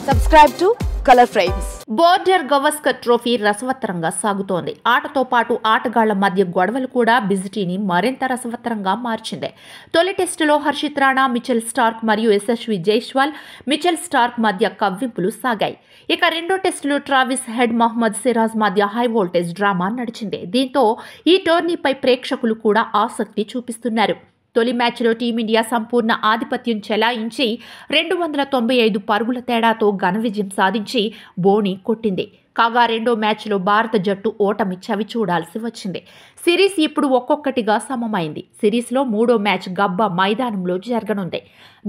Subscribe to Color Frames. Border Gavaskar trophy రసవత్తరంగా సాగుతోంది. ఆటతో పాటు ఆటగాళ్ల మధ్య గొడవలు కూడా బిజిటీని మరింత రసవత్తరంగా మార్చింది. తొలి టెస్టులో హర్షిత్ రాణా, మిచెల్ స్టార్క్ మరియు యశస్వి జైస్వాల్, మిచెల్ స్టార్క్ మధ్య కవ్వింపులు సాగాయి. ఇక రెండో టెస్టులో ట్రావిస్ హెడ్, మహ్మద్ సిరాజ్ మధ్య హై వోల్టేజ్ డ్రామా నడిచింది. దీంతో ఈ టోర్నీపై ప్రేక్షకులు కూడా ఆసక్తి చూపిస్తున్నారు. తొలి మ్యాచ్లో టీమిండియా సంపూర్ణ ఆధిపత్యం చెలాయించి 295 పరుగుల తేడాతో ఘన విజయం సాధించి బోణి కొట్టింది. కాగా రెండో మ్యాచ్లో భారత జట్టు ఓటమి చవి చూడాల్సి వచ్చింది. సిరీస్ ఇప్పుడు ఒక్కొక్కటిగా సమమైంది. సిరీస్లో మూడో మ్యాచ్ గబ్బా మైదానంలో జరగనుంది.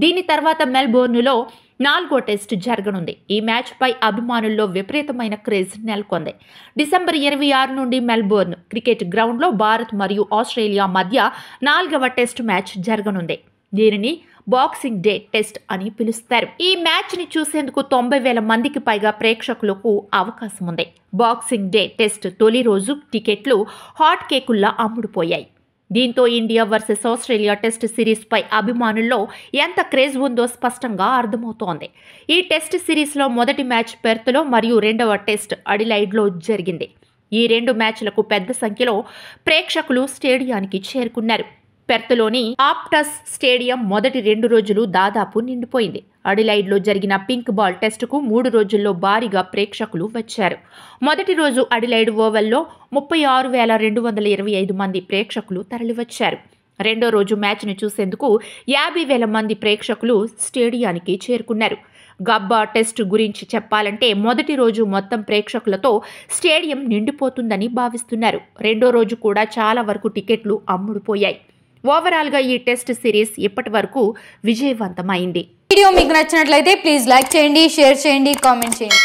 దీని తర్వాత మెల్బోర్న్లో 4వ టెస్టు జరగనుంది. ఈ మ్యాచ్పై అభిమానుల్లో విపరీతమైన క్రేజ్ నెలకొంది. డిసెంబర్ 26 నుండి మెల్బోర్న్ క్రికెట్ గ్రౌండ్లో భారత్ మరియు ఆస్ట్రేలియా మధ్య 4వ టెస్టు మ్యాచ్ జరగనుంది. దీనిని బాక్సింగ్ డే టెస్ట్ అని పిలుస్తారు. ఈ మ్యాచ్ని చూసేందుకు 90,000 మందికి పైగా ప్రేక్షకులకు అవకాశం ఉంది. బాక్సింగ్ డే టెస్ట్ తొలి రోజు టికెట్లు హాట్ కేకుల్లా అమ్ముడుపోయాయి. దీంతో ఇండియా వర్సెస్ ఆస్ట్రేలియా టెస్ట్ సిరీస్పై అభిమానుల్లో ఎంత క్రేజ్ ఉందో స్పష్టంగా అర్థమవుతోంది. ఈ టెస్ట్ సిరీస్లో మొదటి మ్యాచ్ పెర్త్లో మరియు రెండవ టెస్ట్ అడిలైడ్లో జరిగింది. ఈ రెండు మ్యాచ్లకు పెద్ద సంఖ్యలో ప్రేక్షకులు స్టేడియానికి చేరుకున్నారు. పెర్త్లోని ఆప్టస్ స్టేడియం మొదటి 2 రోజులు దాదాపు నిండిపోయింది. అడిలైడ్లో జరిగిన పింక్ బాల్ టెస్టుకు 3 రోజుల్లో భారీగా ప్రేక్షకులు వచ్చారు. మొదటి రోజు అడిలైడ్ ఓవల్లో 36,225 మంది ప్రేక్షకులు తరలివచ్చారు. రెండో రోజు మ్యాచ్ను చూసేందుకు 50,000 మంది ప్రేక్షకులు స్టేడియానికి చేరుకున్నారు. గబ్బా టెస్ట్ గురించి చెప్పాలంటే మొదటి రోజు మొత్తం ప్రేక్షకులతో స్టేడియం నిండిపోతుందని భావిస్తున్నారు. రెండో రోజు కూడా చాలా వరకు టికెట్లు అమ్ముడుపోయాయి. ఓవరాల్గా ఈ టెస్ట్ సిరీస్ ఇప్పటి వరకు విజయవంతమైంది. వీడియో మీకు నచ్చినట్లయితే ప్లీజ్ లైక్ చేయండి, షేర్ చేయండి, కామెంట్ చేయండి.